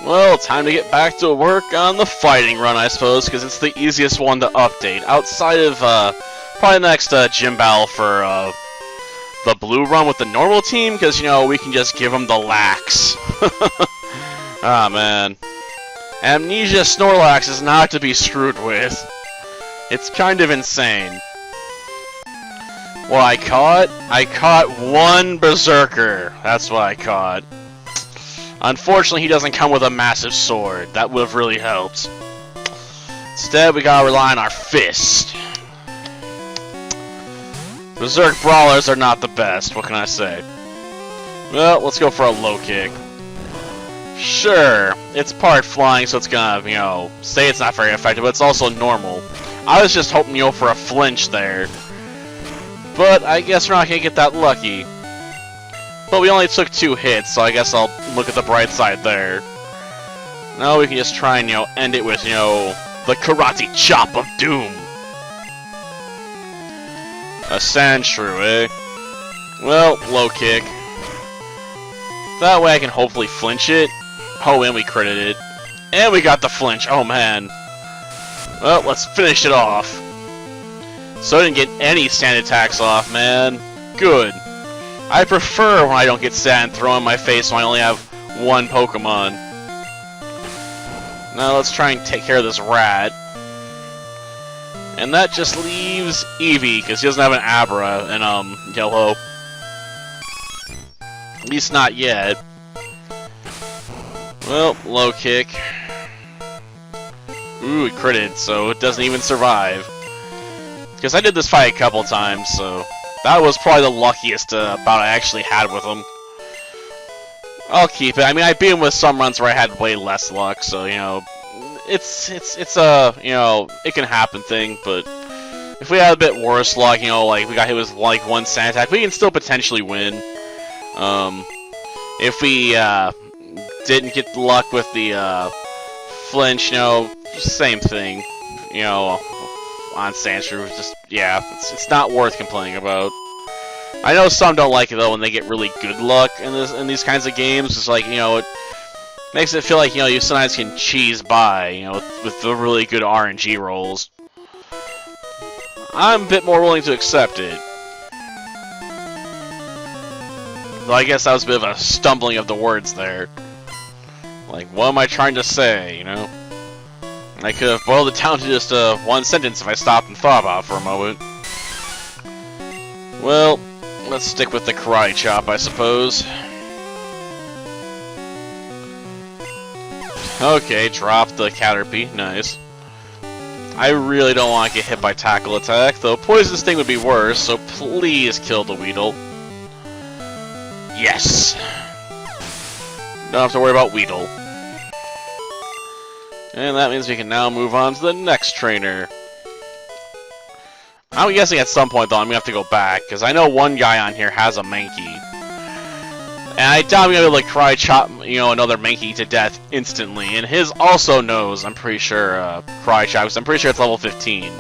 Well, time to get back to work on the fighting run, I suppose, because it's the easiest one to update. Outside of, probably the next gym battle for the blue run with the normal team, because, you know, we can just give them the lax. Ah, man. Amnesia Snorlax is not to be screwed with. It's kind of insane. What I caught? I caught one Berserker. That's what I caught. Unfortunately, he doesn't come with a massive sword. That would have really helped. Instead, we gotta rely on our fist. Berserk Brawlers are not the best. What can I say? Well, let's go for a low kick. Sure, it's part flying, so it's gonna, you know, say it's not very effective, but it's also normal. I was just hoping, you know, for a flinch there. But I guess we're not gonna get that lucky. But we only took 2 hits, so I guess I'll look at the bright side there. Now we can just try and, you know, end it with, you know, the Karate Chop of Doom. A Sandshrew, eh? Well, low kick. That way I can hopefully flinch it. Oh, and we critted it. And we got the flinch, oh man. Well, let's finish it off. So I didn't get any sand attacks off, man. Good. I prefer when I don't get sand thrown in my face when I only have 1 Pokemon. Now let's try and take care of this rat. And that just leaves Eevee, because he doesn't have an Abra in, yellow. At least not yet. Well, low kick. Ooh, it critted, so it doesn't even survive. Because I did this fight a couple times, so that was probably the luckiest bout I actually had with him. I'll keep it. I mean, I beat him with some runs where I had way less luck, so, you know, it's a, you know, it can happen thing, but if we had a bit worse luck, you know, like we got hit with like 1 sand attack, we can still potentially win. If we didn't get the luck with the flinch, you know, same thing, you know, on Sandshrew, just, yeah, it's not worth complaining about. I know some don't like it though when they get really good luck in these kinds of games. It's like, you know, it makes it feel like, you know, you sometimes can cheese by, you know, with the really good RNG rolls. I'm a bit more willing to accept it. Though I guess that was a bit of a stumbling of the words there. Like, what am I trying to say, you know? I could have boiled it down to just 1 sentence if I stopped and thought about it for a moment. Well, let's stick with the Karate Chop, I suppose. Okay, drop the Caterpie. Nice. I really don't want to get hit by Tackle Attack, though Poison Sting would be worse, so please kill the Weedle. Yes! Don't have to worry about Weedle. And that means we can now move on to the next trainer. I'm guessing at some point, though, I'm going to have to go back, because I know one guy on here has a Mankey. And I doubt I'm going to be able to Karate Chop, you know, another Mankey to death instantly. And his also knows, I'm pretty sure, Karate Chop, because I'm pretty sure it's level 15.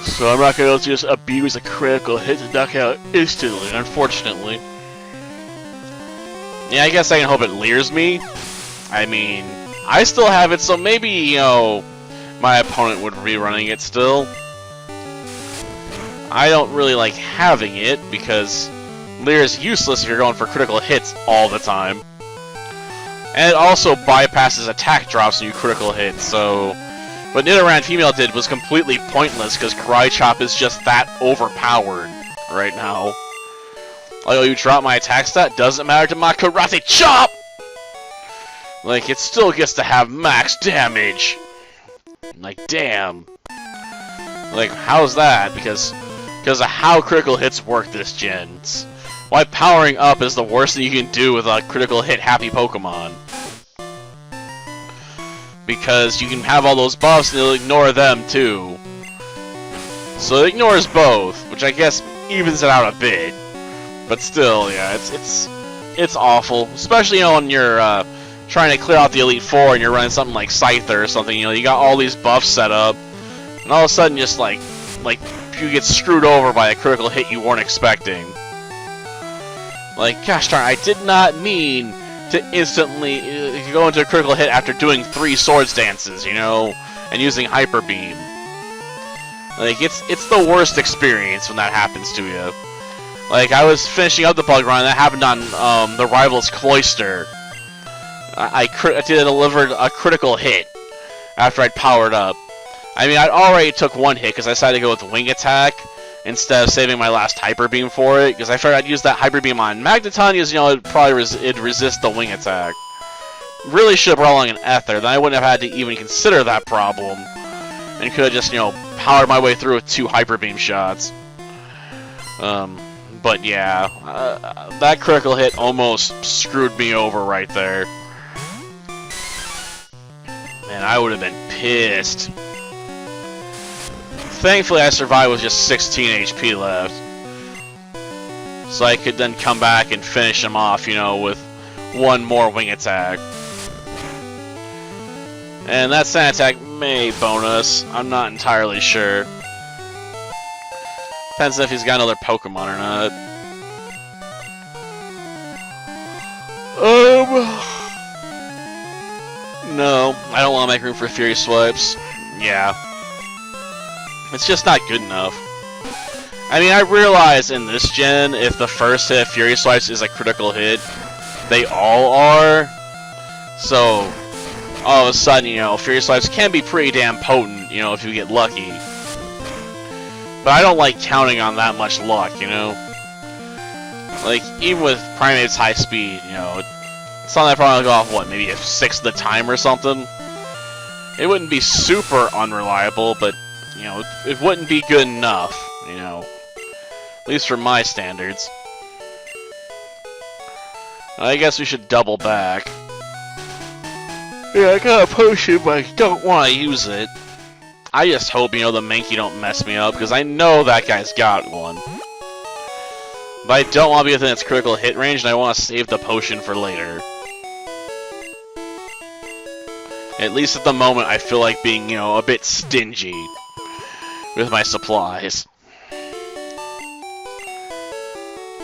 So I'm not going to be able to just abuse a critical hit to knock out instantly, unfortunately. Yeah, I guess I can hope it leers me. I mean, I still have it, so maybe, you know, my opponent would be running it still. I don't really like having it, because Leer is useless if you're going for critical hits all the time. And it also bypasses attack drops when you critical hit, so what Nidoran Female did was completely pointless, because Karate Chop is just that overpowered right now. Oh, you drop my attack stat? Doesn't matter to my Karate Chop! Like, it still gets to have max damage. Like, damn. Like, how's that? Because of how critical hits work this gen. It's why powering up is the worst thing you can do with a critical hit happy Pokemon. Because you can have all those buffs and it'll ignore them too. So it ignores both, which I guess evens it out a bit. But still, yeah, it's awful. Especially, you know, when you're trying to clear out the Elite Four and you're running something like Scyther or something, you know, you got all these buffs set up, and all of a sudden just like you get screwed over by a critical hit you weren't expecting. Like, gosh darn, I did not mean to instantly go into a critical hit after doing 3 swords dances, you know, and using Hyper Beam. Like, it's the worst experience when that happens to you. Like, I was finishing up the bug run, that happened on the Rival's Cloister. I delivered a critical hit after I'd powered up. I mean, I already took 1 hit because I decided to go with Wing Attack instead of saving my last Hyper Beam for it, because I figured I'd use that Hyper Beam on Magneton, because, you know, it'd resist the Wing Attack. Really should have brought along an Ether, then I wouldn't have had to even consider that problem, and could have just, you know, powered my way through with 2 Hyper Beam shots. But yeah, that critical hit almost screwed me over right there. Man, I would have been pissed. Thankfully, I survived with just 16 HP left. So I could then come back and finish him off, you know, with 1 more Wing Attack. And that Sand Attack may bonus. I'm not entirely sure. Depends if he's got another Pokemon or not. No, I don't want to make room for Fury Swipes. Yeah. It's just not good enough. I mean, I realize in this gen, if the first hit of Fury Swipes is a critical hit, they all are. So, all of a sudden, you know, Fury Swipes can be pretty damn potent, you know, if you get lucky. But I don't like counting on that much luck, you know? Like, even with Primate's high speed, you know, it's not that probably go off, what, maybe a 1/6 of the time or something? It wouldn't be super unreliable, but, you know, it wouldn't be good enough, you know? At least for my standards. I guess we should double back. Yeah, I got a potion, but I don't want to use it. I just hope, you know, the Mankey don't mess me up, because I know that guy's got one. But I don't want to be within its critical hit range, and I want to save the potion for later. At least at the moment, I feel like being, you know, a bit stingy with my supplies.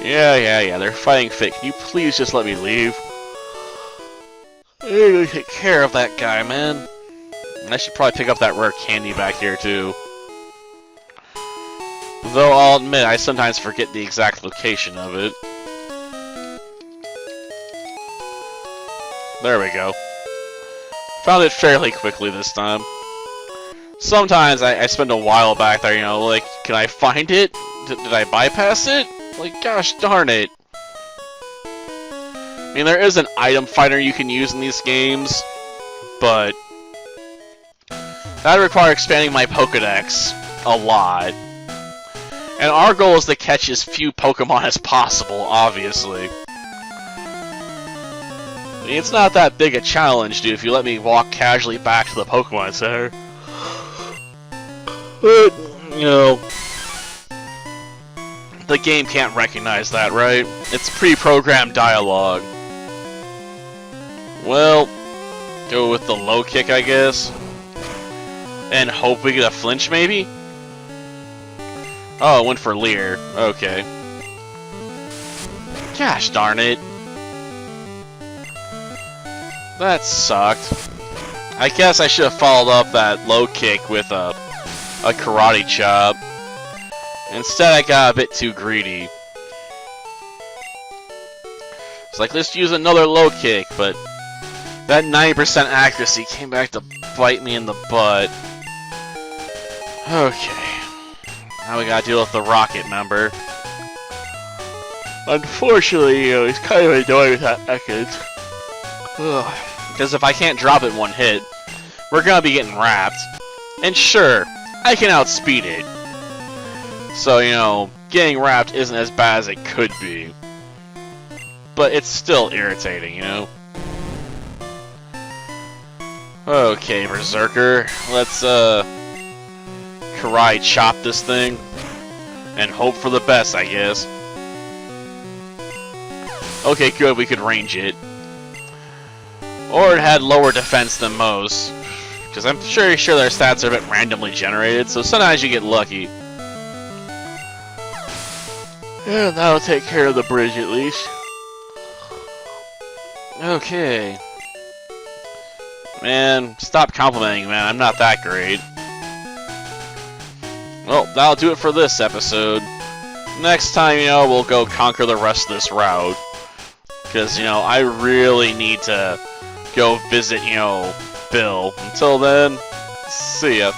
Yeah, they're fighting fit. Can you please just let me leave? I need to take care of that guy, man. And I should probably pick up that rare candy back here, too. Though I'll admit, I sometimes forget the exact location of it. There we go. Found it fairly quickly this time. Sometimes I spend a while back there, you know, like, can I find it? Did I bypass it? Like, gosh darn it. I mean, there is an item finder you can use in these games, but that would require expanding my Pokedex a lot. And our goal is to catch as few Pokemon as possible, obviously. I mean, it's not that big a challenge, dude, if you let me walk casually back to the Pokemon Center. But, you know, the game can't recognize that, right? It's pre-programmed dialogue. Well, go with the low kick, I guess. And hope we get a flinch, maybe? Oh, it went for Leer. Okay. Gosh darn it. That sucked. I guess I should have followed up that low kick with a karate chop. Instead, I got a bit too greedy. It's like, let's use another low kick, but that 90% accuracy came back to bite me in the butt. Okay. Now we gotta deal with the rocket member. Unfortunately, you know, he's kind of annoying with that Ekans. Because if I can't drop it in 1 hit, we're gonna be getting wrapped. And sure, I can outspeed it. So, you know, getting wrapped isn't as bad as it could be. But it's still irritating, you know? Okay, Berserker. Let's, karate chop this thing. And hope for the best, I guess. Okay, good, we could range it. Or it had lower defense than most. Because I'm sure their stats are a bit randomly generated, so sometimes you get lucky. Yeah, that'll take care of the bridge at least. Okay. Man, stop complimenting, man. I'm not that great. Well, that'll do it for this episode. Next time, we'll go conquer the rest of this route. Because, I really need to go visit, Bill. Until then, see ya.